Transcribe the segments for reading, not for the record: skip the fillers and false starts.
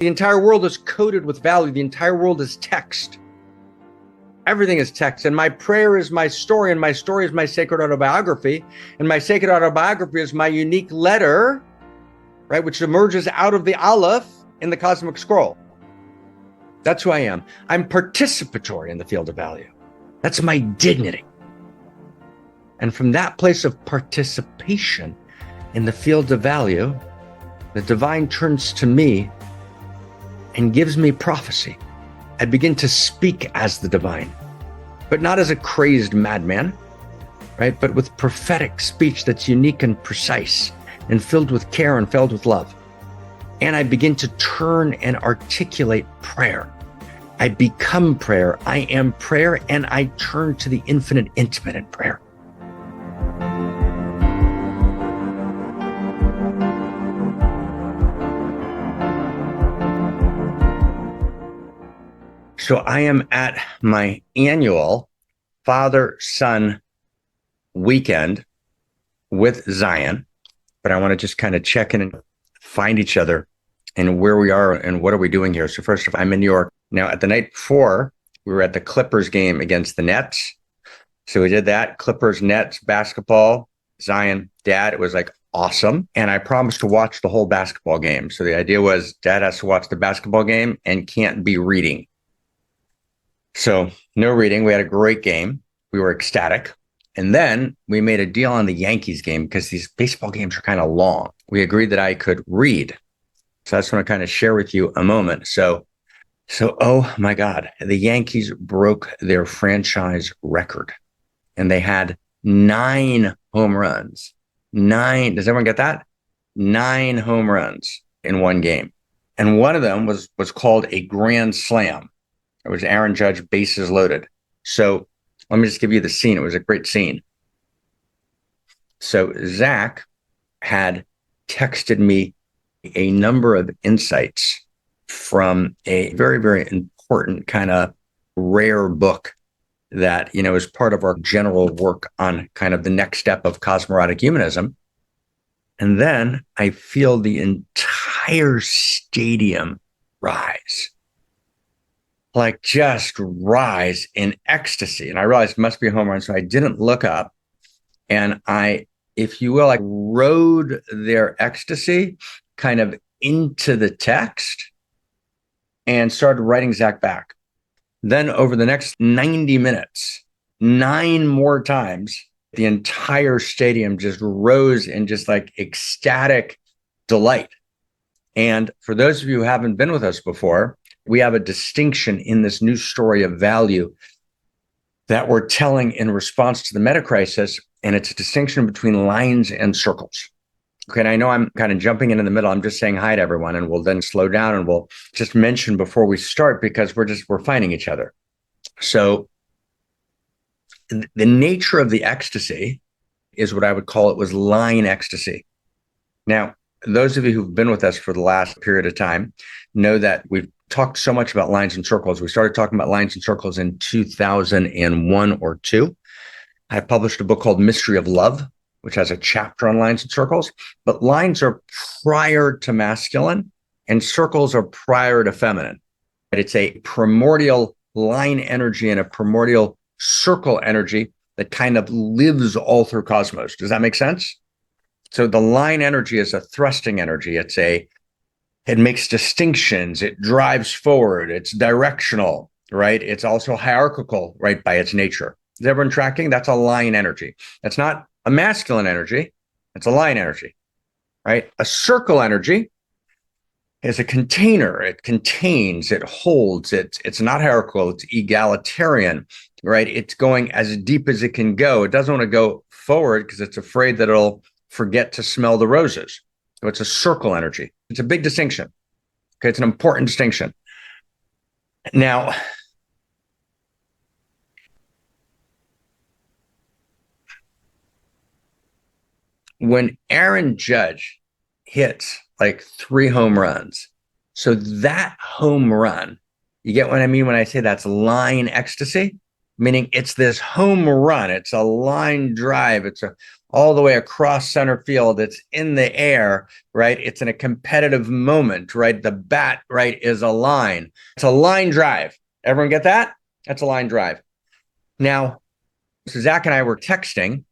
The entire world is coded with value. The entire world is text. Everything is text. And my prayer is my story, and my story is my sacred autobiography. And my sacred autobiography is my unique letter, right, which emerges out of the Aleph in the cosmic scroll. That's who I am. I'm participatory in the field of value. That's my dignity. And from that place of participation in the field of value, the divine turns to me and gives me prophecy. I begin to speak as the divine, but not as a crazed madman, right? But with prophetic speech that's unique and precise and filled with care and filled with love. And I begin to turn and articulate prayer. I become prayer. I am prayer, and I turn to the infinite intimate in prayer. So I am at my annual father-son weekend with Zion, but I want to just kind of check in and find each other and where we are and what are we doing here. So first of all, I'm in New York. Now, at the night before, we were at the Clippers game against the Nets. So we did that, Clippers, Nets, basketball, Zion, Dad. It was like awesome. And I promised to watch the whole basketball game. So the idea was Dad has to watch the basketball game and can't be reading. So no reading. We had a great game. We were ecstatic. And then we made a deal on the Yankees game because these baseball games are kind of long. We agreed that I could read. So I just want to kind of share with you a moment. So, oh my God, the Yankees broke their franchise record and they had 9 home runs. 9. Does everyone get that? 9 home runs in one game. And one of them was called a grand slam. It was Aaron Judge, bases loaded. So let me just give you the scene. It was a great scene. So Zach had texted me a number of insights from a very, very important kind of rare book that, is part of our general work on kind of the next step of cosmorotic humanism. And then I feel the entire stadium rise. Like just rise in ecstasy. And I realized it must be a home run. So I didn't look up. And I, if you will, I rode their ecstasy kind of into the text and started writing Zach back. Then over the next 90 minutes, 9 more times, the entire stadium just rose in just like ecstatic delight. And for those of you who haven't been with us before, we have a distinction in this new story of value that we're telling in response to the metacrisis, and it's a distinction between lines and circles. Okay, and I know I'm kind of jumping in the middle. I'm just saying hi to everyone, and we'll then slow down and we'll just mention before we start because we're finding each other. So the nature of the ecstasy is what I would call it was line ecstasy. Now, those of you who've been with us for the last period of time know that we've talked so much about lines and circles. We started talking about lines and circles in 2001 or 2. I published a book called Mystery of Love, which has a chapter on lines and circles. But lines are prior to masculine and circles are prior to feminine. It's a primordial line energy and a primordial circle energy that kind of lives all through cosmos. Does that make sense? So the line energy is a thrusting energy. It makes distinctions. It drives forward. It's directional, right? It's also hierarchical, right, by its nature. Is everyone tracking? That's a line energy. That's not a masculine energy. It's a line energy, right? A circle energy is a container. It contains, it holds, it's not hierarchical. It's egalitarian, right? It's going as deep as it can go. It doesn't want to go forward because it's afraid that it'll forget to smell the roses. So it's a circle energy. It's a big distinction. Okay, it's an important distinction. Now, when Aaron Judge hits like 3 home runs, so that home run, you get what I mean when I say that's line ecstasy? meaning it's this home run. It's a line drive. It's all the way across center field. It's in the air, right? It's in a competitive moment, right? The bat, right, is a line. It's a line drive. Everyone get that? That's a line drive. Now, so Zach and I were texting,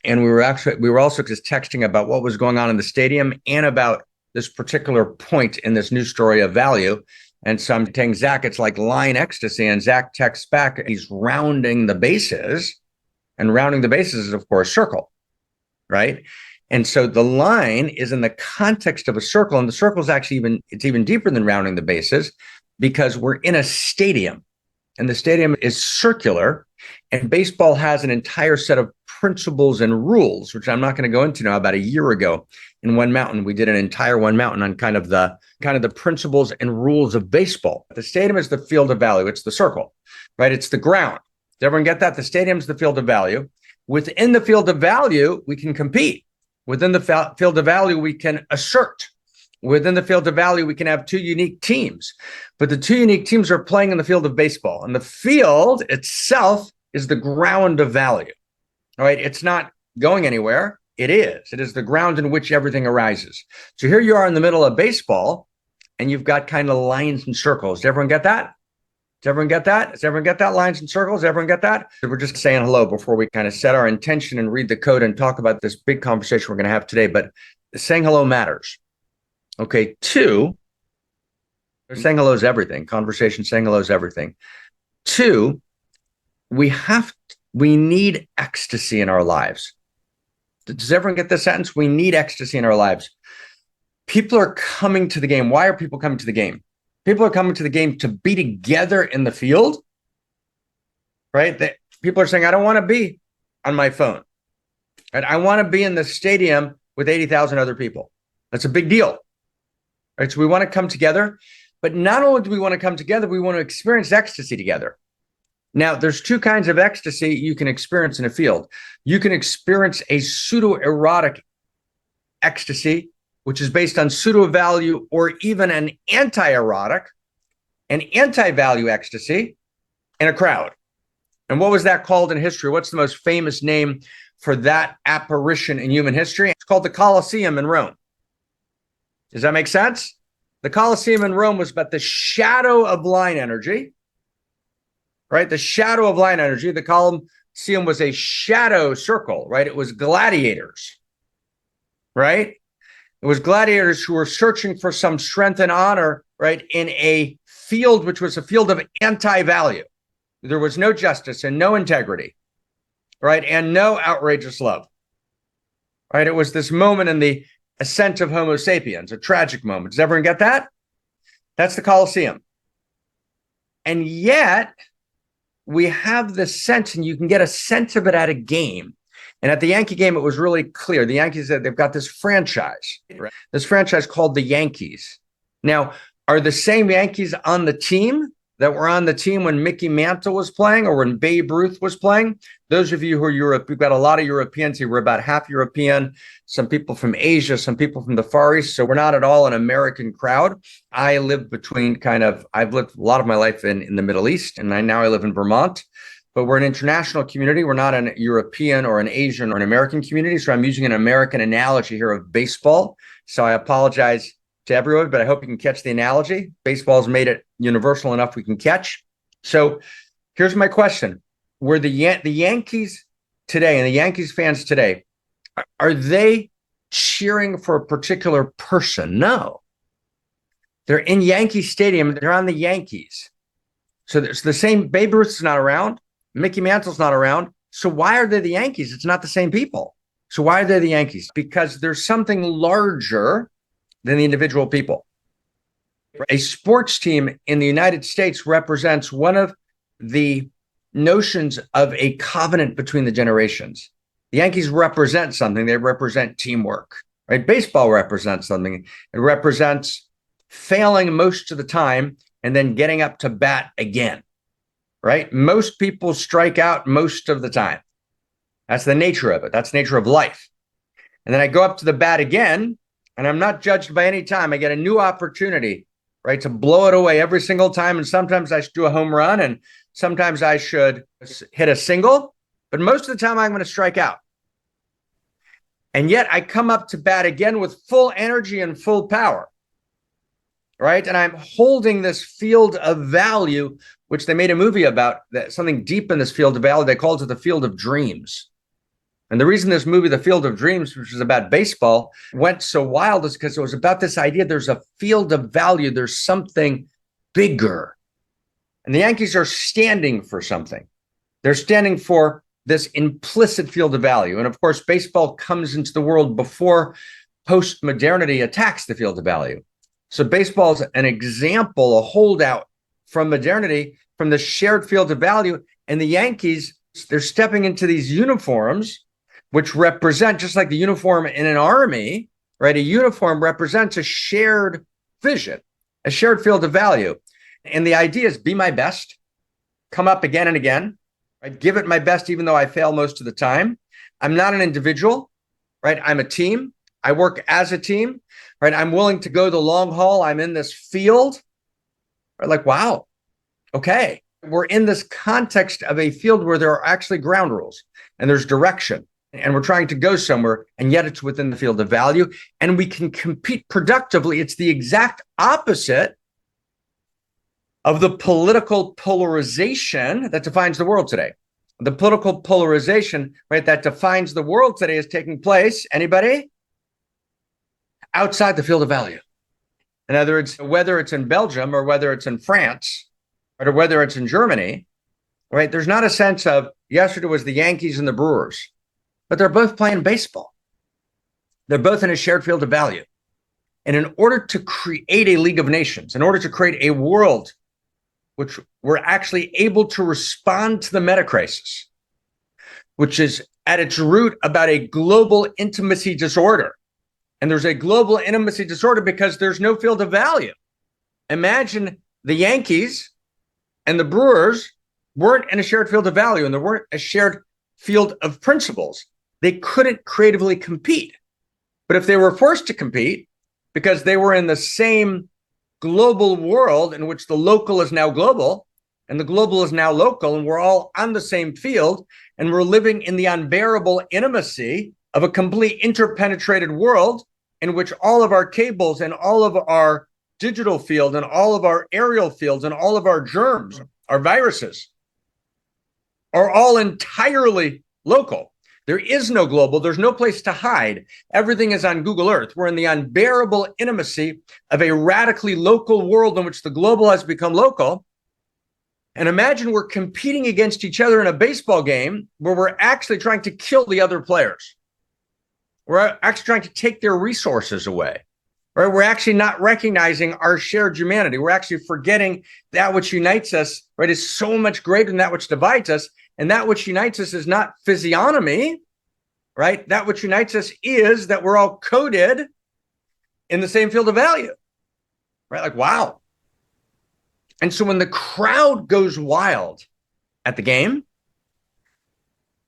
and we were also just texting about what was going on in the stadium and about this particular point in this new story of value. And so I'm telling Zach, it's like line ecstasy. And Zach texts back, he's rounding the bases. And rounding the bases is, of course, circle, right? And so the line is in the context of a circle. And the circle is actually it's even deeper than rounding the bases, because we're in a stadium. And the stadium is circular. And baseball has an entire set of principles and rules, which I'm not going to go into now. About a year ago in One Mountain, we did an entire One Mountain on kind of the principles and rules of baseball. The stadium is the field of value. It's the circle, right? It's the ground. Does everyone get that? The stadium's the field of value. Within the field of value, we can compete. Within the field of value, we can assert. Within the field of value, we can have two unique teams. But the two unique teams are playing in the field of baseball. And the field itself is the ground of value. All right, it's not going anywhere. It is. It is the ground in which everything arises. So here you are in the middle of baseball, and you've got kind of lines and circles. Does everyone get that? Does everyone get that? Does everyone get that? Lines and circles? Does everyone get that? So we're just saying hello before we kind of set our intention and read the code and talk about this big conversation we're going to have today. But saying hello matters. Okay, 2, saying hello is everything. Conversation, saying hello is everything. 2, we need ecstasy in our lives. Does everyone get this sentence? We need ecstasy in our lives. People are coming to the game. Why are people coming to the game? People are coming to the game to be together in the field, right? People are saying, I don't want to be on my phone. Right? I want to be in the stadium with 80,000 other people. That's a big deal. Right? So we want to come together. But not only do we want to come together, we want to experience ecstasy together. Now, there's 2 kinds of ecstasy you can experience in a field. You can experience a pseudo-erotic ecstasy, which is based on pseudo-value, or even an anti-erotic, an anti-value ecstasy in a crowd. And what was that called in history? What's the most famous name for that apparition in human history? It's called the Colosseum in Rome. Does that make sense? The Colosseum in Rome was but the shadow of line energy, right? The shadow of line energy. The Colosseum was a shadow circle, right? It was gladiators, right? It was gladiators who were searching for some strength and honor, right? In a field which was a field of anti-value. There was no justice and no integrity, right? And no outrageous love, right? It was this moment in the ascent of Homo sapiens, a tragic moment. Does everyone get that? That's the Colosseum. And yet, we have the sense, and you can get a sense of it at a game. And at the Yankee game, it was really clear. The Yankees, they've got this franchise, right? This franchise called the Yankees. Now, are the same Yankees on the team that were on the team when Mickey Mantle was playing or when Babe Ruth was playing? Those of you who are Europe, we've got a lot of Europeans here. We're about half European, some people from Asia, some people from the Far East. So we're not at all an American crowd. I live I've lived a lot of my life in the Middle East, and now I live in Vermont. But we're an international community. We're not an European or an Asian or an American community. So I'm using an American analogy here of baseball. So I apologize to everyone, but I hope you can catch the analogy. Baseball's made it universal enough we can catch. So here's my question. Were the Yankees today and the Yankees fans today, are they cheering for a particular person? No. They're in Yankee Stadium. They're on the Yankees. So there's the same. Babe Ruth's not around. Mickey Mantle's not around. So why are they the Yankees? It's not the same people. So why are they the Yankees? Because there's something larger than the individual people. A sports team in the United States represents one of the notions of a covenant between the generations. The Yankees represent something. They represent teamwork, right? Baseball represents something. It represents failing most of the time and then getting up to bat again, right? Most people strike out most of the time. That's the nature of it. That's the nature of life. And then I go up to the bat again, and I'm not judged by any time. I get a new opportunity. right? To blow it away every single time. And sometimes I should do a home run and sometimes I should hit a single, but most of the time I'm going to strike out. And yet I come up to bat again with full energy and full power, right? And I'm holding this field of value, which they made a movie about, that something deep in this field of value. They called it the field of dreams. And the reason this movie, The Field of Dreams, which is about baseball, went so wild is because it was about this idea there's a field of value, there's something bigger. And the Yankees are standing for something. They're standing for this implicit field of value. And of course, baseball comes into the world before post-modernity attacks the field of value. So baseball is an example, a holdout from modernity, from the shared field of value. And the Yankees, they're stepping into these uniforms, which represent, just like the uniform in an army, right? A uniform represents a shared vision, a shared field of value. And the idea is be my best, come up again and again, right? Give it my best, even though I fail most of the time. I'm not an individual, right? I'm a team. I work as a team, right? I'm willing to go the long haul. I'm in this field, right? Like, wow, okay. We're in this context of a field where there are actually ground rules and there's direction. And we're trying to go somewhere, and yet it's within the field of value, and we can compete productively. It's the exact opposite of the political polarization that defines the world today. The political polarization, right, that defines the world today is taking place, anybody? Outside the field of value. In other words, whether it's in Belgium or whether it's in France, right, or whether it's in Germany, right, there's not a sense of yesterday was the Yankees and the Brewers. But they're both playing baseball. They're both in a shared field of value. And in order to create a League of Nations, in order to create a world which we're actually able to respond to the metacrisis, which is at its root about a global intimacy disorder. And there's a global intimacy disorder because there's no field of value. Imagine the Yankees and the Brewers weren't in a shared field of value and there weren't a shared field of principles. They couldn't creatively compete. But if they were forced to compete because they were in the same global world in which the local is now global and the global is now local, and we're all on the same field, and we're living in the unbearable intimacy of a complete interpenetrated world in which all of our cables and all of our digital field and all of our aerial fields and all of our germs, our viruses, are all entirely local. There is no global. There's no place to hide. Everything is on Google Earth. We're in the unbearable intimacy of a radically local world in which the global has become local. And imagine we're competing against each other in a baseball game where we're actually trying to kill the other players. We're actually trying to take their resources away. Right? We're actually not recognizing our shared humanity. We're actually forgetting that which unites us, right, is so much greater than that which divides us. And that which unites us is not physiognomy, right? That which unites us is that we're all coded in the same field of value, right? Like, wow. And so when the crowd goes wild at the game,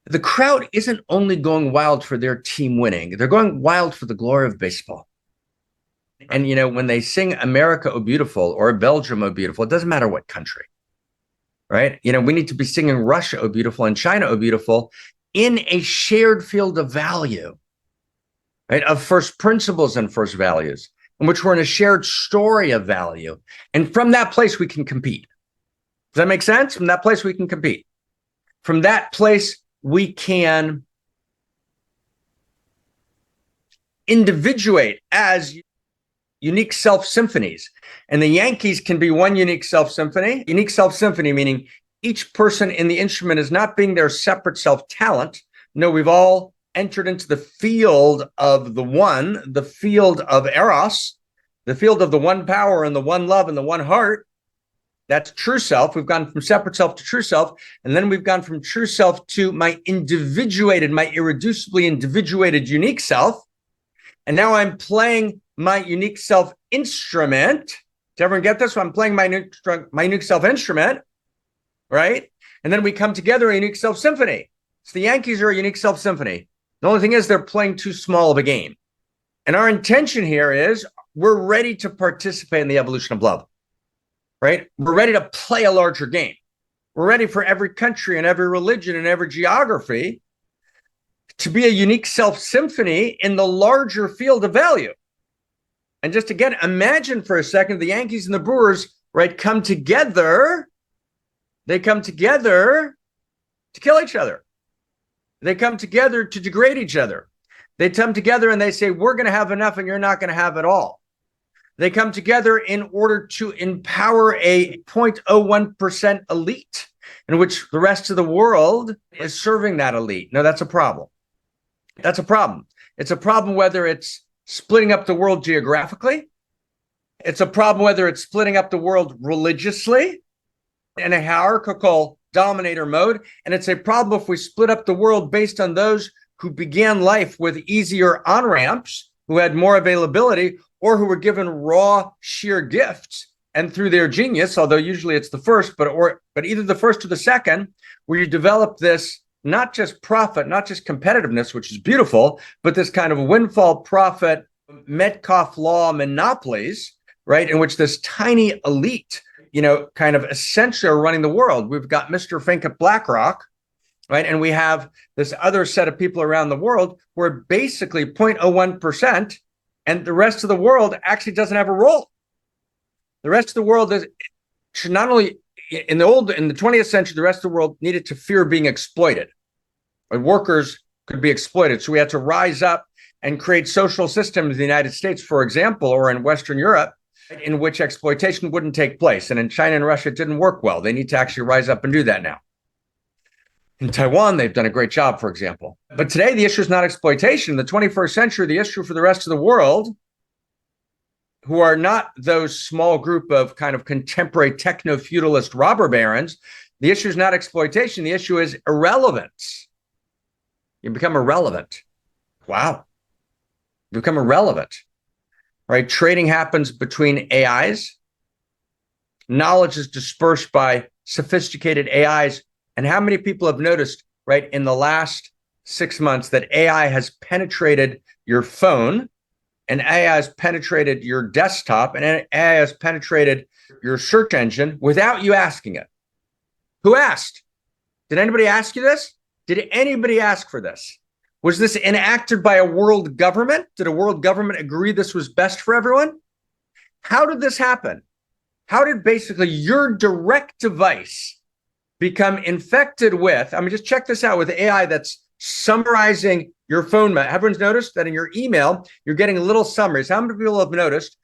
the crowd isn't only going wild for their team winning. They're going wild for the glory of baseball. And, you know, when they sing America, Oh Beautiful, or Belgium, Oh Beautiful, it doesn't matter what country. Right? You know, we need to be singing Russia, Oh Beautiful, and China, Oh Beautiful, in a shared field of value, right? Of first principles and first values, in which we're in a shared story of value. And from that place, we can compete. Does that make sense? From that place, we can compete. From that place, we can individuate as unique self symphonies. And the Yankees can be one unique self symphony. Unique self symphony, meaning each person in the instrument is not being their separate self talent. No, we've all entered into the field of the one, the field of Eros, the field of the one power and the one love and the one heart. That's true self. We've gone from separate self to true self. And then we've gone from true self to my individuated, my irreducibly individuated unique self. And now I'm playing my unique self instrument. Does everyone get this? So I'm playing my unique self instrument, right? And then we come together a unique self symphony. So the Yankees are a unique self symphony. The only thing is they're playing too small of a game. And our intention here is we're ready to participate in the evolution of love. right? We're ready to play a larger game. We're ready for every country and every religion and every geography to be a unique self symphony in the larger field of value. And just again, imagine for a second the Yankees and the Brewers, right, come together. They come together to kill each other. They come together to degrade each other. They come together and they say, we're going to have enough and you're not going to have it all. They come together in order to empower a 0.01% elite in which the rest of the world is serving that elite. No, that's a problem. That's a problem. It's a problem whether it's splitting up the world geographically. It's a problem whether it's splitting up the world religiously in a hierarchical dominator mode. And it's a problem if we split up the world based on those who began life with easier on-ramps, who had more availability, or who were given raw, sheer gifts. And through their genius, although usually it's the first, but either the first or the second, where you develop this not just profit, not just competitiveness, which is beautiful, but this kind of windfall profit, Metcalfe law monopolies, right, in which this tiny elite, kind of essentially are running the world. We've got Mr. Fink at BlackRock, right, and we have this other set of people around the world who are basically 0.01%, and the rest of the world actually doesn't have a role. The rest of the world should not only, in the 20th century, the rest of the world needed to fear being exploited. Workers could be exploited. So we had to rise up and create social systems in the United States, for example, or in Western Europe, in which exploitation wouldn't take place. And in China and Russia, it didn't work well. They need to actually rise up and do that now. In Taiwan, they've done a great job, for example. But today, the issue is not exploitation. In the 21st century, the issue for the rest of the world, who are not those small group of kind of contemporary techno-feudalist robber barons, the issue is not exploitation. The issue is irrelevance. You become irrelevant. Wow. You become irrelevant, right? Trading happens between AIs. Knowledge is dispersed by sophisticated AIs. And how many people have noticed, right, in the last 6 months that AI has penetrated your phone, and AI has penetrated your desktop, and AI has penetrated your search engine without you asking it? Who asked? Did anybody ask you this? Did anybody ask for this? Was this enacted by a world government? Did a world government agree this was best for everyone? How did this happen? How did basically your direct device become infected with, just check this out, with AI that's summarizing your phone. Everyone's noticed that in your email, you're getting little summaries. How many people have noticed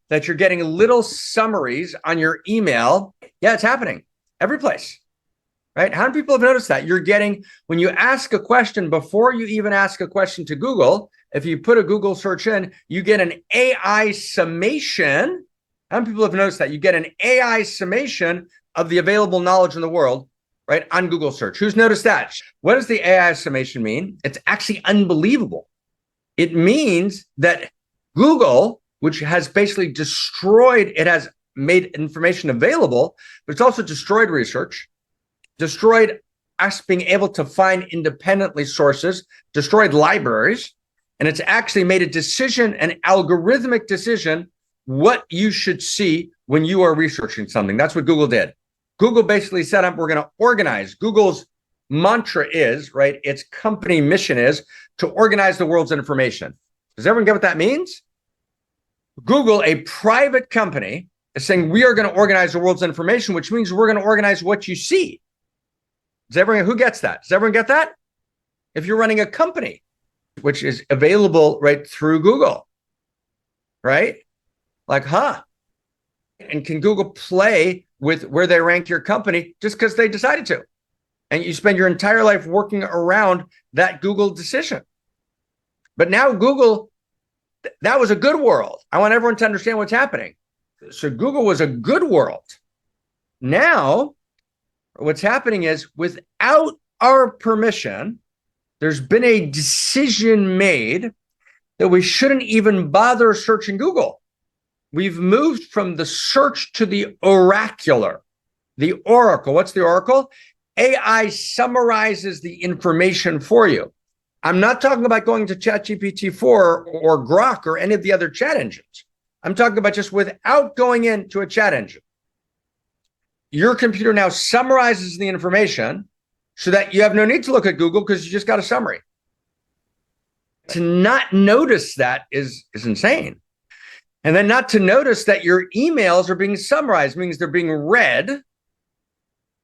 that you're getting little summaries on your email? Yeah, it's happening every place, right? How many people have noticed that? You're getting, when you ask a question, before you even ask a question to Google, if you put a Google search in, you get an AI summation. How many people have noticed that? You get an AI summation of the available knowledge in the world, right, on Google search. Who's noticed that? What does the AI summation mean? It's actually unbelievable. It means that Google, which has basically destroyed, it has made information available, but it's also destroyed research, destroyed us being able to find independently sources, destroyed libraries, and it's actually made a decision, an algorithmic decision, what you should see when you are researching something. That's what Google did. Google basically set up, we're going to organize. Google's mantra is, right, its company mission is to organize the world's information. Does everyone get what that means? Google, a private company, is saying we are going to organize the world's information, which means we're going to organize what you see. Who gets that? Does everyone get that? If you're running a company, which is available right through Google, right? Like, and can Google play with where they rank your company just because they decided to? And you spend your entire life working around that Google decision. But now Google, that was a good world. I want everyone to understand what's happening. So Google was a good world. Now, what's happening is without our permission, there's been a decision made that we shouldn't even bother searching Google. We've moved from the search to the oracular, the oracle. What's the oracle? AI summarizes the information for you. I'm not talking about going to ChatGPT-4 or Grok or any of the other chat engines. I'm talking about just without going into a chat engine. Your computer now summarizes the information so that you have no need to look at Google because you just got a summary. To not notice that is insane. And then not to notice that your emails are being summarized means they're being read,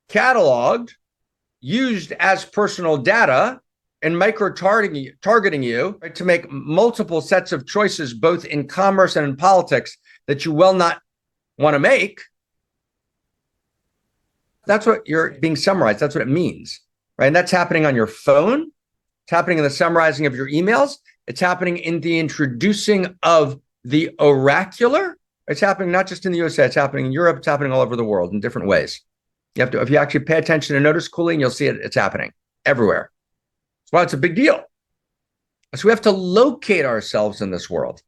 cataloged, used as personal data, and micro-targeting you, right, to make multiple sets of choices, both in commerce and in politics, that you will not want to make. That's what you're being summarized. That's what it means, right? And that's happening on your phone. It's happening in the summarizing of your emails. It's happening in the introducing of the oracular. It's happening not just in the USA, it's happening in Europe, it's happening all over the world in different ways. You have to, if you actually pay attention and notice cooling, you'll see it's happening everywhere. That's why it's a big deal. So we have to locate ourselves in this world,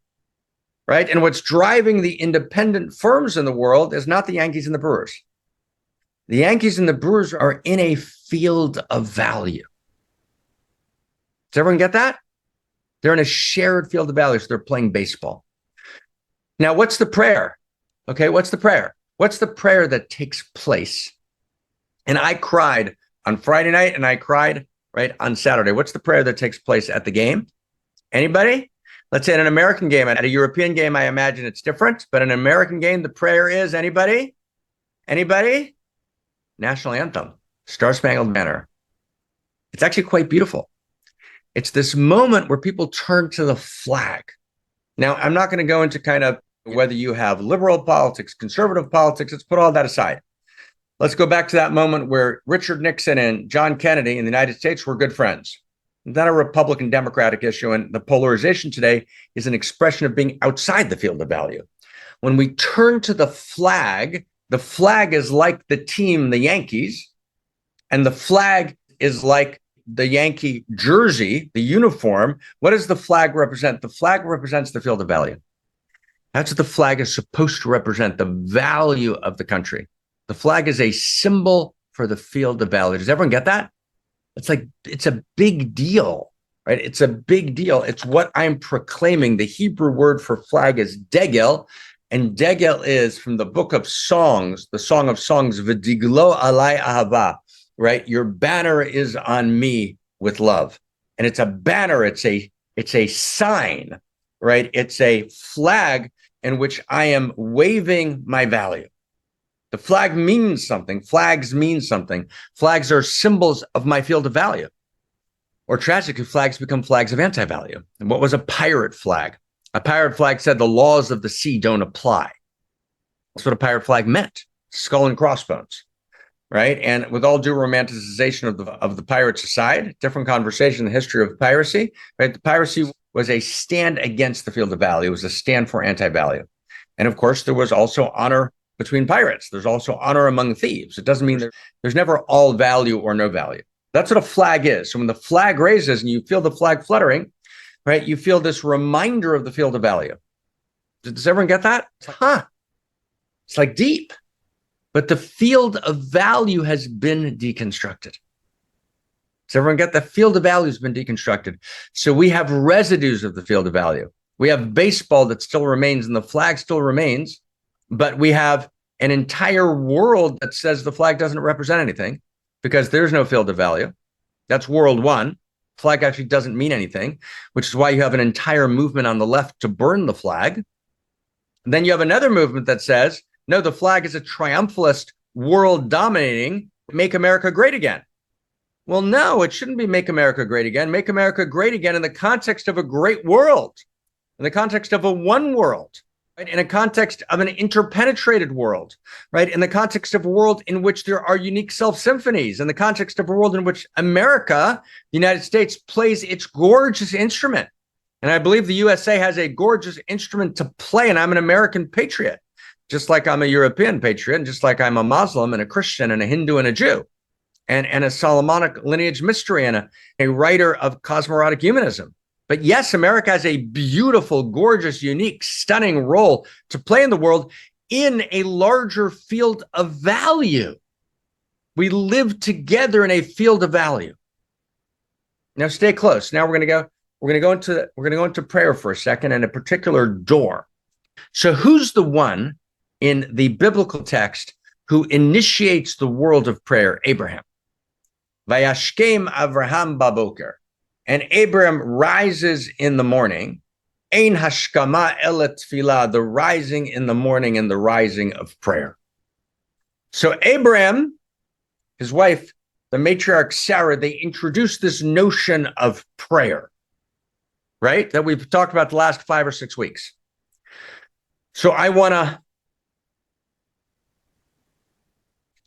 right? And what's driving the independent firms in the world is not the Yankees and the Brewers. The Yankees and the Brewers are in a field of value. Does everyone get that? They're in a shared field of value, so they're playing baseball. Now, what's the prayer? Okay, what's the prayer? What's the prayer that takes place? And I cried on Friday night and I cried right on Saturday. What's the prayer that takes place at the game? Anybody? Let's say in an American game. At a European game, I imagine it's different. But in an American game, the prayer is anybody? Anybody? National anthem, Star Spangled Banner. It's actually quite beautiful. It's this moment where people turn to the flag. Now, I'm not going to go into kind of whether you have liberal politics, conservative politics. Let's put all that aside. Let's go back to that moment where Richard Nixon and John Kennedy in the United States were good friends. It's not a Republican Democratic issue. And the polarization today is an expression of being outside the field of value. When we turn to the flag is like the team, the Yankees, and the flag is like the Yankee jersey, the uniform. What does the flag represent? The flag represents the field of value. That's what the flag is supposed to represent, the value of the country. The flag is a symbol for the field of value. Does everyone get that? It's like, it's a big deal, right? It's a big deal. It's what I'm proclaiming. The Hebrew word for flag is degel, and degel is from the book of Songs, the Song of Songs, v'diglo alai ahava, right? Your banner is on me with love. And it's a banner, it's a sign, right? It's a flag in which I am waving my value. The flag means something. Flags mean something. Flags are symbols of my field of value. Or tragically, flags become flags of anti-value. And what was a pirate flag? A pirate flag said the laws of the sea don't apply. That's what a pirate flag meant. Skull and crossbones, right? And with all due romanticization of the pirates aside, different conversation in the history of piracy, right? The piracy was a stand against the field of value. It was a stand for anti-value. And of course, there was also honor between pirates. There's also honor among thieves. It doesn't mean there's never all value or no value. That's what a flag is. So when the flag raises and you feel the flag fluttering, right, you feel this reminder of the field of value. Does everyone get that? It's like deep. But the field of value has been deconstructed. Does everyone get the field of value has been deconstructed? So we have residues of the field of value. We have baseball that still remains and the flag still remains, but we have an entire world that says the flag doesn't represent anything because there's no field of value. That's world one. Flag actually doesn't mean anything, which is why you have an entire movement on the left to burn the flag. And then you have another movement that says, no, the flag is a triumphalist, world dominating, make America great again. Well, no, it shouldn't be make America great again. Make America great again in the context of a great world, in the context of a one world, right? In a context of an interpenetrated world, right? In the context of a world in which there are unique self symphonies, in the context of a world in which America, the United States, plays its gorgeous instrument. And I believe the USA has a gorgeous instrument to play, and I'm an American patriot, just like I'm a European patriot, and just like I'm a Muslim and a Christian and a Hindu and a Jew, and a Solomonic lineage mystery and a writer of cosmorotic humanism. But yes, America has a beautiful, gorgeous, unique, stunning role to play in the world in a larger field of value. We live together in a field of value. Now stay close. Now we're going to go into prayer for a second and a particular door. So who's the one in the biblical text who initiates the world of prayer? Abraham. Vayashkem Avraham baboker. And Abraham rises in the morning. Ein hashkama elet tefillah, the rising in the morning and the rising of prayer. So Abraham, his wife, the matriarch Sarah, they introduced this notion of prayer, right? That we've talked about the last 5 or 6 weeks. So I want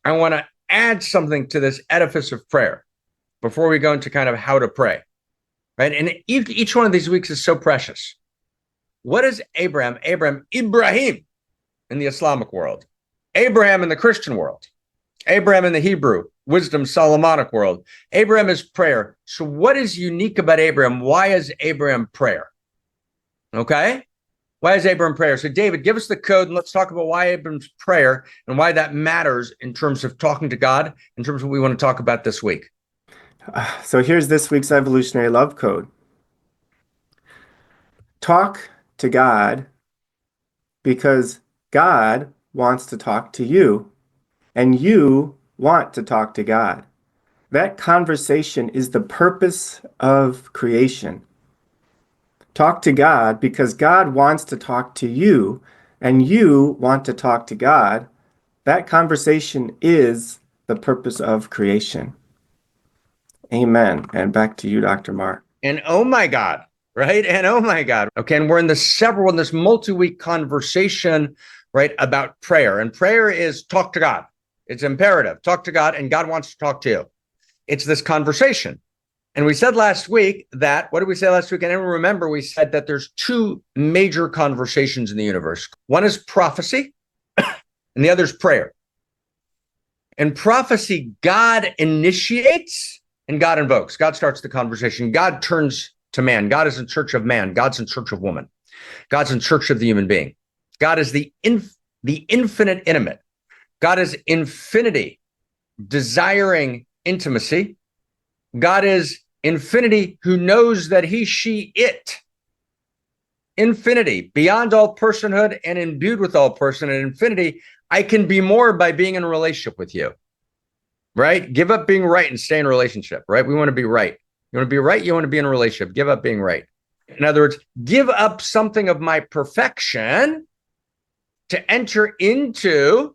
to add something to this edifice of prayer before we go into kind of how to pray, right? And each one of these weeks is so precious. What is Abraham? Ibrahim in the Islamic world, Abraham in the Christian world, Abraham in the Hebrew, wisdom, Solomonic world. Abraham is prayer. So what is unique about Abraham? Why is Abraham prayer? Okay? Why is Abraham prayer? So David, give us the code and let's talk about why Abraham's prayer and why that matters in terms of talking to God, in terms of what we want to talk about this week. So here's this week's evolutionary love code. Talk to God because God wants to talk to you and you want to talk to God. That conversation is the purpose of creation. Talk to God because God wants to talk to you and you want to talk to God. That conversation is the purpose of creation. Amen. And back to you, Dr. Mark. And oh my God, right? And oh my God. Okay, and we're in this multi-week conversation, right, about prayer. And prayer is talk to God. It's imperative. Talk to God, and God wants to talk to you. It's this conversation. And we said last week that, what did we say last week? And I remember we said that there's 2 major conversations in the universe. One is prophecy, and the other is prayer. In prophecy, God initiates and God invokes. God starts the conversation. God turns to man. God is in search of man. God's in search of woman. God's in search of the human being. God is the infinite intimate. God is infinity, desiring intimacy. God is infinity who knows that he, she, it. Infinity, beyond all personhood and imbued with all person. And infinity, I can be more by being in a relationship with you, right? Give up being right and stay in a relationship, right? We want to be right. You want to be right? You want to be in a relationship. Give up being right. In other words, give up something of my perfection to enter into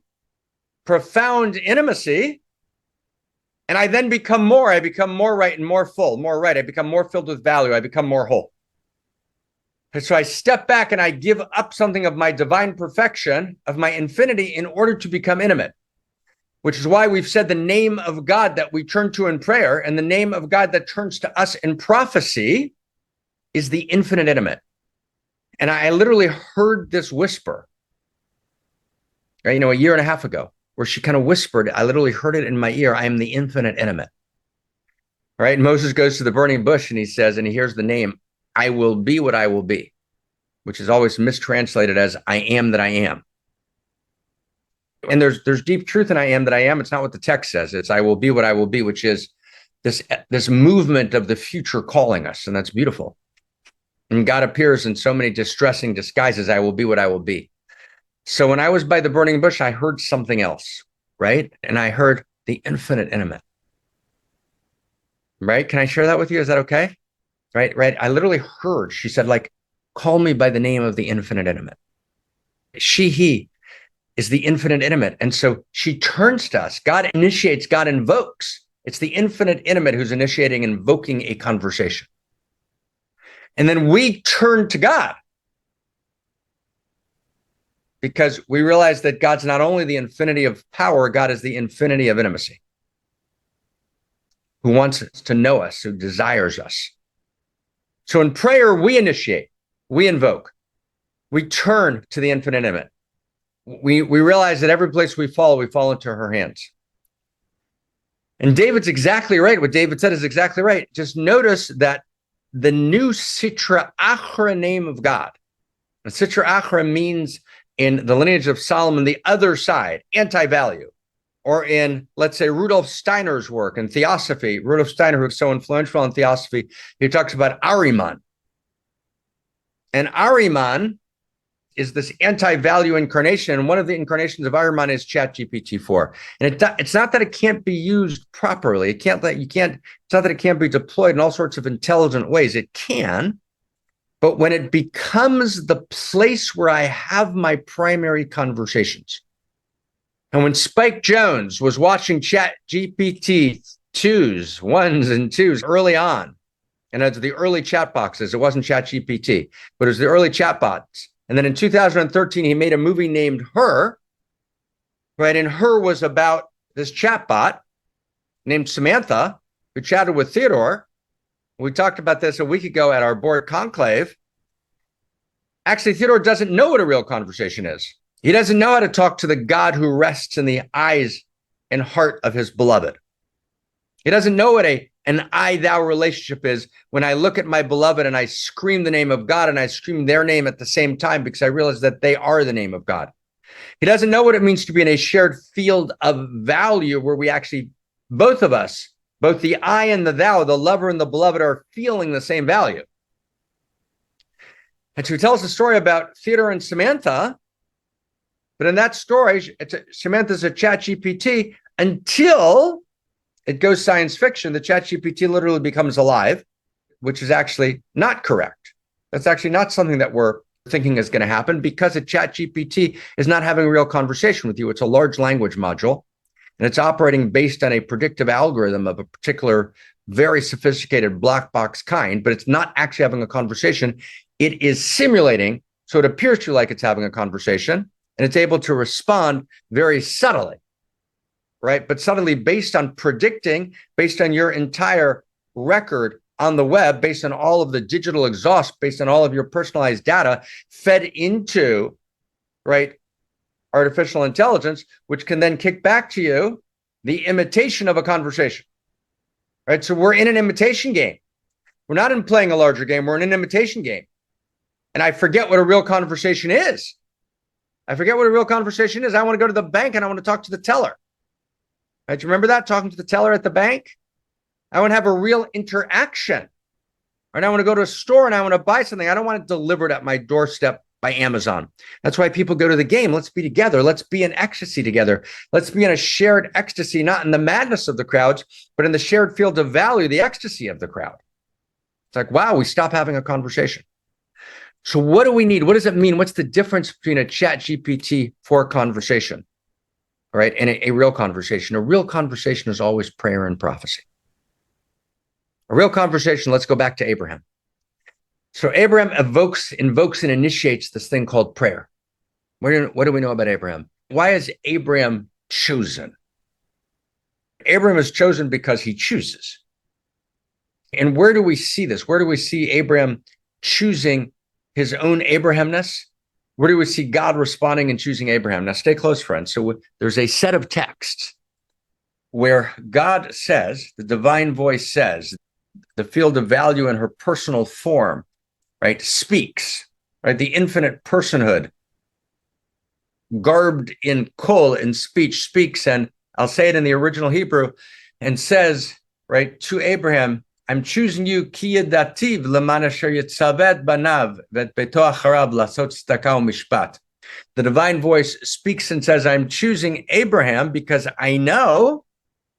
profound intimacy. And I then become more. I become more right and more full, more right. I become more filled with value. I become more whole. And so I step back and I give up something of my divine perfection, of my infinity, in order to become intimate, which is why we've said the name of God that we turn to in prayer and the name of God that turns to us in prophecy is the infinite intimate. And I literally heard this whisper, right, a year and a half ago, where she kind of whispered, I literally heard it in my ear, I am the infinite intimate. Right? And Moses goes to the burning bush and he says, and he hears the name, I will be what I will be, which is always mistranslated as I am that I am. And there's deep truth in I am that I am. It's not what the text says. It's I will be what I will be, which is this movement of the future calling us. And that's beautiful. And God appears in so many distressing disguises. I will be what I will be. So when I was by the burning bush, I heard something else, right? And I heard the infinite intimate, right? Can I share that with you? Is that okay? Right. I literally heard, she said, like, call me by the name of the infinite intimate. She, he is the infinite intimate. And so she turns to us. God initiates, God invokes. It's the infinite intimate who's initiating, invoking a conversation. And then we turn to God because we realize that God's not only the infinity of power, God is the infinity of intimacy, who wants us to know us, who desires us. So in prayer, we initiate, we invoke, we turn to the infinite intimate. We realize that every place we fall into her hands. And David's exactly right. What David said is exactly right. Just notice that the new Sitra Achra name of God, and Sitra Achra means in the lineage of Solomon, the other side, anti-value. Or in, let's say, Rudolf Steiner's work in Theosophy, Rudolf Steiner, who's so influential in Theosophy, he talks about Ahriman. And Ahriman is this anti-value incarnation. And one of the incarnations of Ahriman is ChatGPT-4. And it's not that it can't be used properly. It's not that it can't be deployed in all sorts of intelligent ways. It can. But when it becomes the place where I have my primary conversations, and when Spike Jones was watching ChatGPT 2s, 1s and 2s early on, and it's the early chat boxes, it wasn't ChatGPT, but it was the early chat bots. And then in 2013, he made a movie named Her, right? And Her was about this chatbot named Samantha, who chatted with Theodore. We talked about this a week ago at our board conclave. Actually, Theodore doesn't know what a real conversation is. He doesn't know how to talk to the God who rests in the eyes and heart of his beloved. He doesn't know what an I-thou relationship is when I look at my beloved and I scream the name of God and I scream their name at the same time because I realize that they are the name of God. He doesn't know what it means to be in a shared field of value where we actually, both of us, both the I and the thou, the lover and the beloved, are feeling the same value. And so he tells a story about Theodore and Samantha, but in that story, Samantha's a ChatGPT until it goes science fiction. The ChatGPT literally becomes alive, which is actually not correct. That's actually not something that we're thinking is going to happen because a ChatGPT is not having a real conversation with you. It's a large language module, and it's operating based on a predictive algorithm of a particular, very sophisticated black box kind, but it's not actually having a conversation. It is simulating, so it appears to you like it's having a conversation, and it's able to respond very subtly, right? But subtly based on predicting, based on your entire record on the web, based on all of the digital exhaust, based on all of your personalized data fed into, right, artificial intelligence, which can then kick back to you the imitation of a conversation, right? So we're in an imitation game. We're not in playing a larger game. We're in an imitation game. And I forget what a real conversation is. I forget what a real conversation is. I want to go to the bank and I want to talk to the teller. Right? You remember that? Talking to the teller at the bank? I want to have a real interaction. Right? I want to go to a store and I want to buy something. I don't want it delivered at my doorstep by Amazon. That's why people go to the game. Let's be together. Let's be in ecstasy together. Let's be in a shared ecstasy, not in the madness of the crowds, but in the shared field of value, the ecstasy of the crowd. It's like, wow, we stop having a conversation. So what do we need? What does it mean? What's the difference between a ChatGPT-4 conversation, right, and a real conversation? A real conversation is always prayer and prophecy. A real conversation, let's go back to Abraham. So Abraham invokes and initiates this thing called prayer. What do we know about Abraham? Why is Abraham chosen? Abraham is chosen because he chooses. And where do we see this? Where do we see Abraham choosing his own Abrahamness? Where do we see God responding and choosing Abraham? Now, stay close, friends. So there's a set of texts where God says, the divine voice says, the field of value in her personal form, right, speaks, right? The infinite personhood, garbed in kol, in speech, speaks. And I'll say it in the original Hebrew, and says, right, to Abraham, I'm choosing you ki yedativ leman asher yitzaved banav vet beto acharav lasot tzedakah u'mishpat. The divine voice speaks and says, I'm choosing Abraham because I know,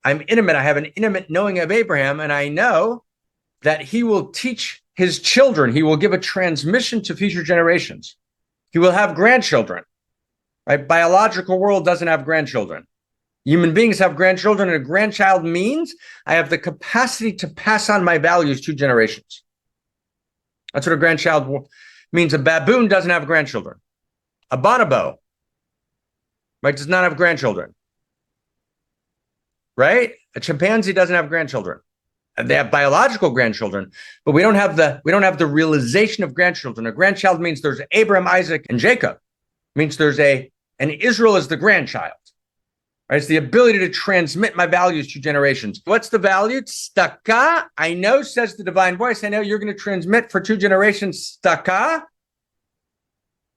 I'm intimate, I have an intimate knowing of Abraham, and I know that he will teach his children, he will give a transmission to future generations. He will have grandchildren, right? Biological world doesn't have grandchildren. Human beings have grandchildren, and a grandchild means I have the capacity to pass on my values to generations. That's what a grandchild means. A baboon doesn't have grandchildren. A bonobo, right, does not have grandchildren, right? A chimpanzee doesn't have grandchildren. They have biological grandchildren, but we don't have the realization of grandchildren. A grandchild means there's Abraham, Isaac, and Jacob. It means there's and Israel is the grandchild. Right? It's the ability to transmit my values to generations. What's the value? Tzedakah. I know, says the divine voice, I know you're going to transmit for 2 generations tzedakah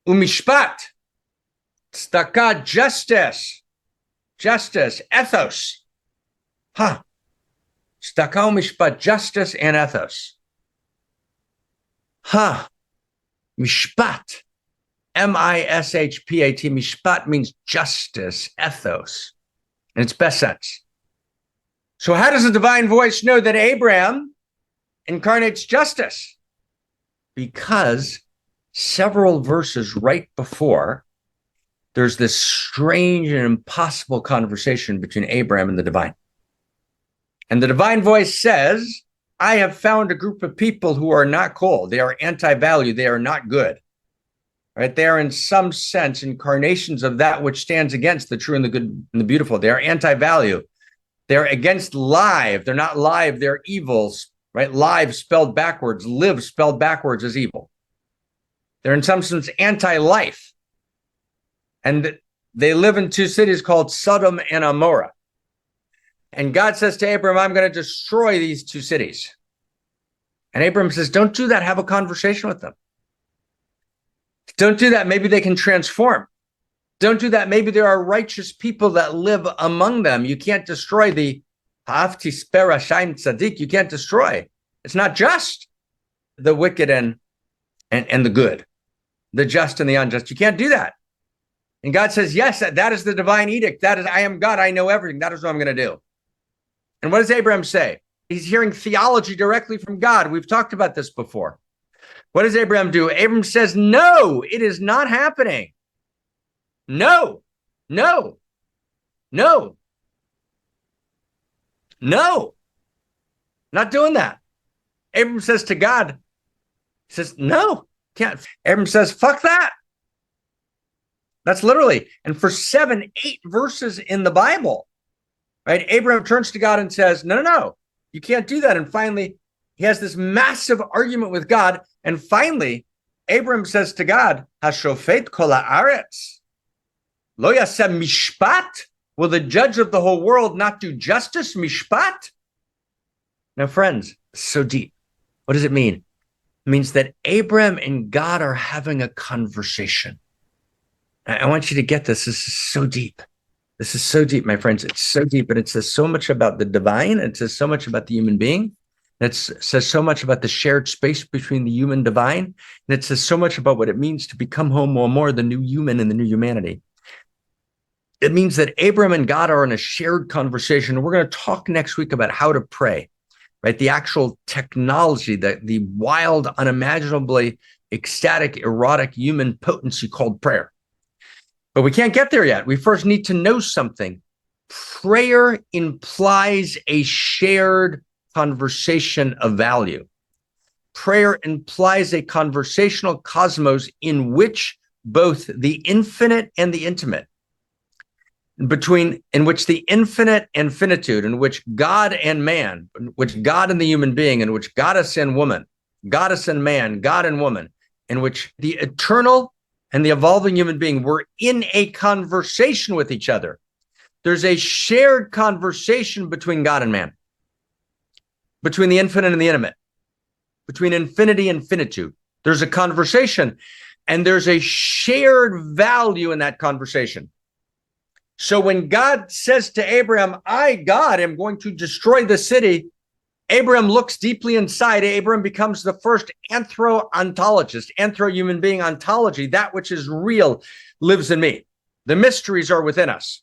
umishpat. Tzedakah, justice, ethos. Tzedakah umishpat, justice and ethos. Mishpat, mishpat. Mishpat means justice, ethos, in its best sense. So how does the divine voice know that Abraham incarnates justice? Because several verses right before, there's this strange and impossible conversation between Abraham and the divine. And the divine voice says, I have found a group of people who are not cool. They are anti-value. They are not good. Right? They are in some sense incarnations of that which stands against the true and the good and the beautiful. They are anti-value. They're against live. They're not live. They're evils, right? Live spelled backwards. Live spelled backwards is evil. They're in some sense anti-life. And they live in two cities called Sodom and Amorah. And God says to Abram, I'm going to destroy these two cities. And Abram says, don't do that. Have a conversation with them. Don't do that. Maybe they can transform. Don't do that. Maybe there are righteous people that live among them. You can't destroy the Hafti Spera Shaim Tzaddik. You can't destroy. It's not just the wicked and the good, the just and the unjust. You can't do that. And God says, yes, that is the divine edict. That is, I am God. I know everything. That is what I'm going to do. And what does Abraham say? He's hearing theology directly from God. We've talked about this before. What does Abraham do? Abraham says, no, it is not happening. No, no, no, no, not doing that. Abraham says to God, he says, no, can't. Abraham says, fuck that. That's literally, and for 7, 8 verses in the Bible, right? Abraham turns to God and says, no, no, no, you can't do that. And finally, he has this massive argument with God. And finally, Abraham says to God, Hashofet kol haaretz. Lo yaseh mishpat? Will the judge of the whole world not do justice? Mishpat? Now, friends, so deep. What does it mean? It means that Abraham and God are having a conversation. I want you to get this. This is so deep. This is so deep, my friends. It's so deep, and it says so much about the divine. It says so much about the human being. It says so much about the shared space between the human divine. And it says so much about what it means to become Homo, Amor, the new human and the new humanity. It means that Abraham and God are in a shared conversation. We're going to talk next week about how to pray, right? The actual technology, the wild, unimaginably ecstatic, erotic human potency called prayer. But we can't get there yet. We first need to know something. Prayer implies a shared conversation of value. Prayer implies a conversational cosmos in which both the infinite and the intimate, in which the infinite and finitude, in which God and man, in which God and the human being, in which goddess and woman, goddess and man, God and woman, in which the eternal and the evolving human being were in a conversation with each other. There's a shared conversation between God and man, between the infinite and the intimate, between infinity and finitude. There's a conversation, and there's a shared value in that conversation. So when God says to Abraham, I, God, am going to destroy the city, Abraham looks deeply inside. Abraham becomes the first anthro-ontologist, anthro-human being ontology. That which is real lives in me. The mysteries are within us.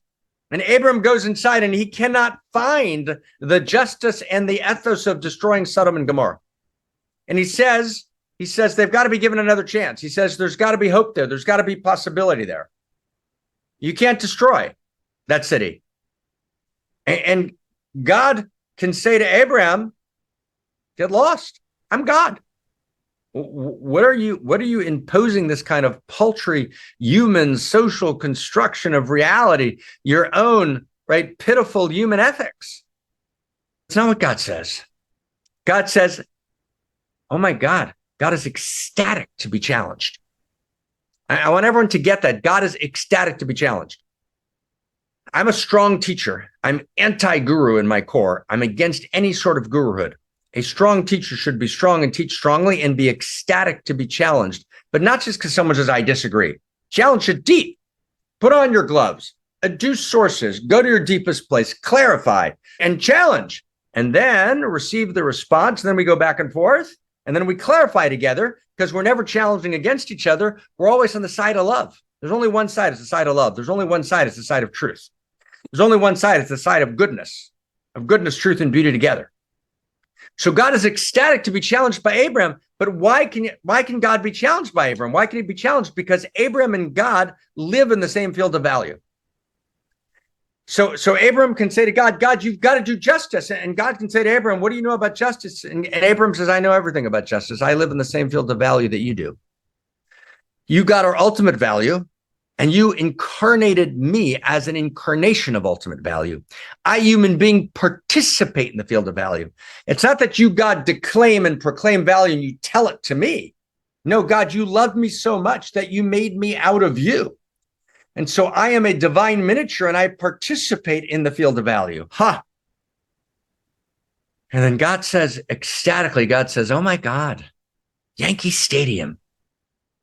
And Abraham goes inside and he cannot find the justice and the ethos of destroying Sodom and Gomorrah. And he says they've got to be given another chance. He says there's got to be hope there. There's got to be possibility there. You can't destroy that city. And God can say to Abraham, get lost. I'm God. What are you imposing this kind of paltry human social construction of reality, your own, right, pitiful human ethics? It's not what God says. God says, oh my God, God is ecstatic to be challenged. I want everyone to get that. God is ecstatic to be challenged. I'm a strong teacher. I'm anti-guru in my core. I'm against any sort of guruhood. A strong teacher should be strong and teach strongly and be ecstatic to be challenged, but not just because someone says, I disagree. Challenge it deep. Put on your gloves, adduce sources, go to your deepest place, clarify and challenge, and then receive the response. And then we go back and forth, and then we clarify together. because we're never challenging against each other. We're always on the side of love. There's only one side, it's the side of love. There's only one side, it's the side of truth. There's only one side, it's the side of goodness, truth, and beauty together. So God is ecstatic to be challenged by Abraham, but why can God be challenged by Abraham? Why can he be challenged? Because Abraham and God live in the same field of value. So Abraham can say to God, God, you've got to do justice. And God can say to Abraham, what do you know about justice? And Abraham says, I know everything about justice. I live in the same field of value that you do. You got our ultimate value, and you incarnated me as an incarnation of ultimate value. I, human being, participate in the field of value. It's not that you, God, declaim and proclaim value and you tell it to me. No, God, you loved me so much that you made me out of you. And so I am a divine miniature and I participate in the field of value. Ha! And then God says, ecstatically, God says, oh my God, Yankee Stadium,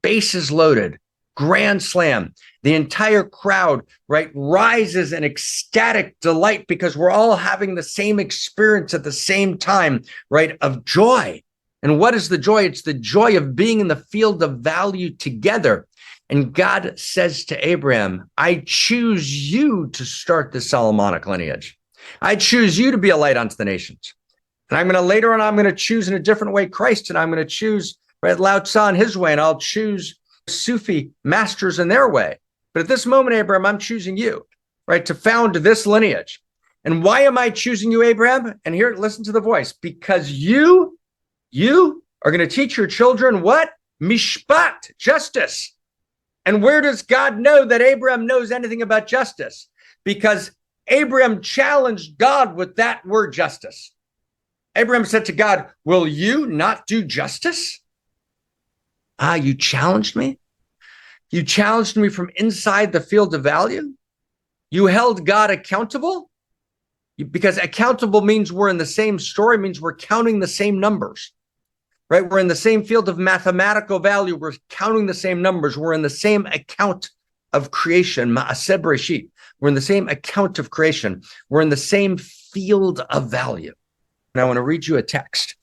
bases loaded, grand slam. The entire crowd, right, rises in ecstatic delight because we're all having the same experience at the same time, right, of joy. And what is the joy? It's the joy of being in the field of value together. And God says to Abraham, I choose you to start the Solomonic lineage. I choose you to be a light unto the nations. And I'm going to later on, I'm going to choose in a different way Christ, and I'm going to choose, right, Lao Tzu in his way, and I'll choose Sufi masters in their way. But at this moment, Abraham, I'm choosing you, right, to found this lineage. And why am I choosing you, Abraham? And here, listen to the voice. Because you are going to teach your children what? Mishpat, justice. And where does God know that Abraham knows anything about justice? Because Abraham challenged God with that word justice. Abraham said to God, will you not do justice? You challenged me? You challenged me from inside the field of value? You held God accountable? Because accountable means we're in the same story, means we're counting the same numbers. Right? We're in the same field of mathematical value. We're counting the same numbers. We're in the same account of creation, Ma'aseh Bereshit. We're in the same account of creation. We're in the same field of value. Now I want to read you a text.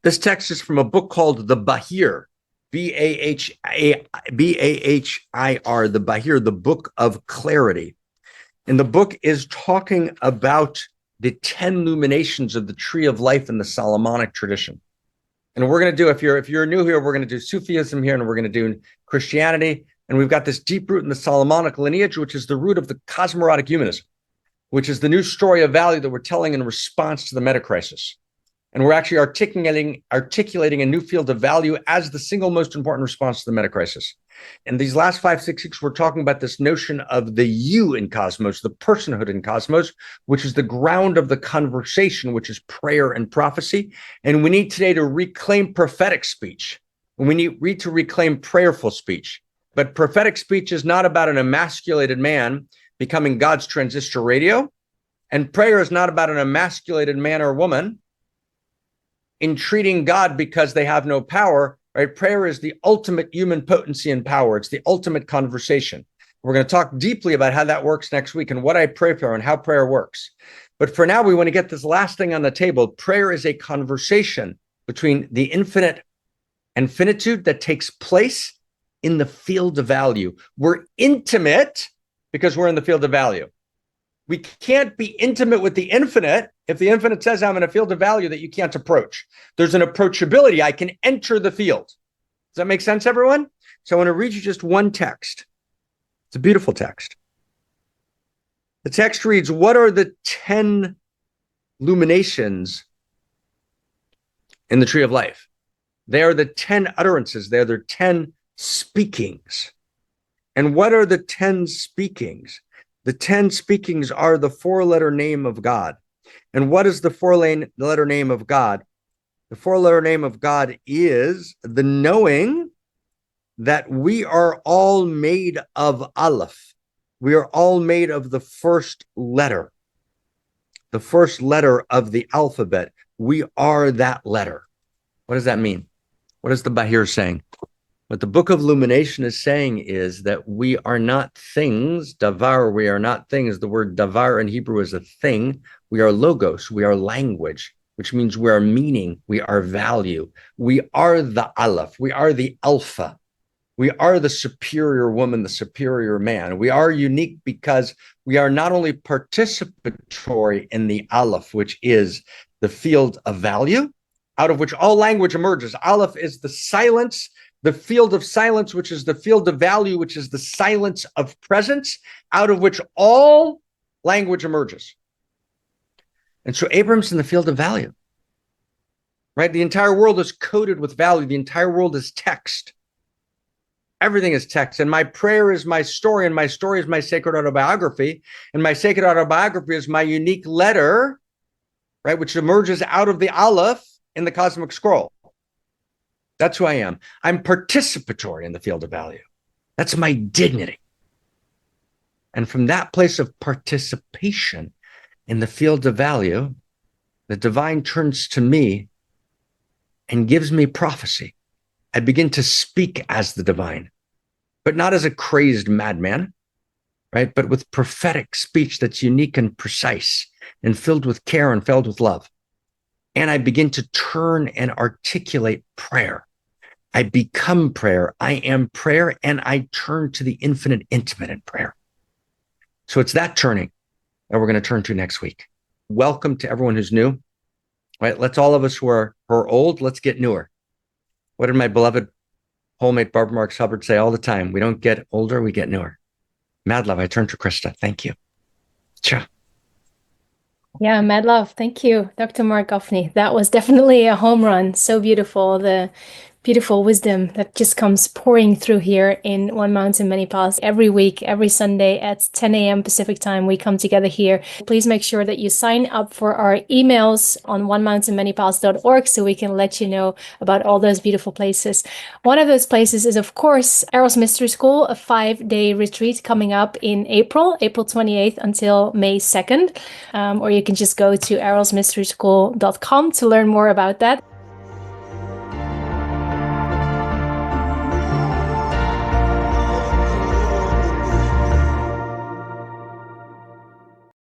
This text is from a book called The Bahir, Bahir, The Bahir, the Book of Clarity. And the book is talking about the 10 illuminations of the tree of life in the Solomonic tradition. And we're going to do, if you're new here, we're going to do Sufism here, and we're going to do Christianity. And we've got this deep root in the Solomonic lineage, which is the root of the cosmorotic humanism, which is the new story of value that we're telling in response to the metacrisis. And we're actually articulating a new field of value as the single most important response to the metacrisis. In these last 5-6 weeks, we're talking about this notion of the you in cosmos, the personhood in cosmos, which is the ground of the conversation, which is prayer and prophecy. And we need today to reclaim prophetic speech. We need to reclaim prayerful speech. But prophetic speech is not about an emasculated man becoming God's transistor radio. And prayer is not about an emasculated man or woman entreating God because they have no power. Right? Prayer is the ultimate human potency and power. It's the ultimate conversation. We're going to talk deeply about how that works next week and what I pray for and how prayer works. But for now, we want to get this last thing on the table. Prayer is a conversation between the infinite and finitude that takes place in the field of value. We're intimate because we're in the field of value. We can't be intimate with the infinite if the infinite says I'm in a field of value that you can't approach. There's an approachability. I can enter the field. Does that make sense, everyone? So I want to read you just one text. It's a beautiful text. The text reads, what are the 10 illuminations in the tree of life? They are the 10 utterances. They're the 10 speakings. And what are the 10 speakings? The 10 speakings are the 4-letter name of God. And what is the 4-letter name of God? The 4-letter name of God is the knowing that we are all made of Aleph. We are all made of the first letter of the alphabet. We are that letter. What does that mean? What is the Bahir saying? What the Book of Illumination is saying is that we are not things. Davar, we are not things. The word davar in Hebrew is a thing. We are logos. We are language. which means we are meaning, we are value. We are the Aleph, we are the Alpha. We are the superior woman, the superior man. We are unique because we are not only participatory in the Aleph, which is the field of value, out of which all language emerges. Aleph is the silence, the field of silence, which is the field of value, which is the silence of presence, out of which all language emerges. And so Abraham's in the field of value, right? The entire world is coded with value. The entire world is text. Everything is text. And my prayer is my story, and my story is my sacred autobiography. And my sacred autobiography is my unique letter, right, which emerges out of the Aleph in the cosmic scroll. That's who I am. I'm participatory in the field of value. That's my dignity. And from that place of participation in the field of value, the divine turns to me and gives me prophecy. I begin to speak as the divine, but not as a crazed madman, right? But with prophetic speech that's unique and precise and filled with care and filled with love. And I begin to turn and articulate prayer. I become prayer. I am prayer, and I turn to the infinite intimate in prayer. So it's that turning that we're going to turn to next week. Welcome to everyone who's new, right? Let's all of us who are old, let's get newer. What did my beloved wholemate Barbara Marx Hubbard say all the time? We don't get older, we get newer. Mad love, I turn to Krista. Thank you. Ciao. Yeah, mad love. Thank you, Dr. Marc Gafni. That was definitely a home run. So beautiful. The beautiful wisdom that just comes pouring through here in One Mountain, Many Paths every week, every Sunday at 10 a.m. Pacific time. We come together here. Please make sure that you sign up for our emails on onemountainmanypaths.org so we can let you know about all those beautiful places. One of those places is, of course, Eros Mystery School, a 5-day retreat coming up in April 28th until May 2nd. Or you can just go to erosmysteryschool.com to learn more about that.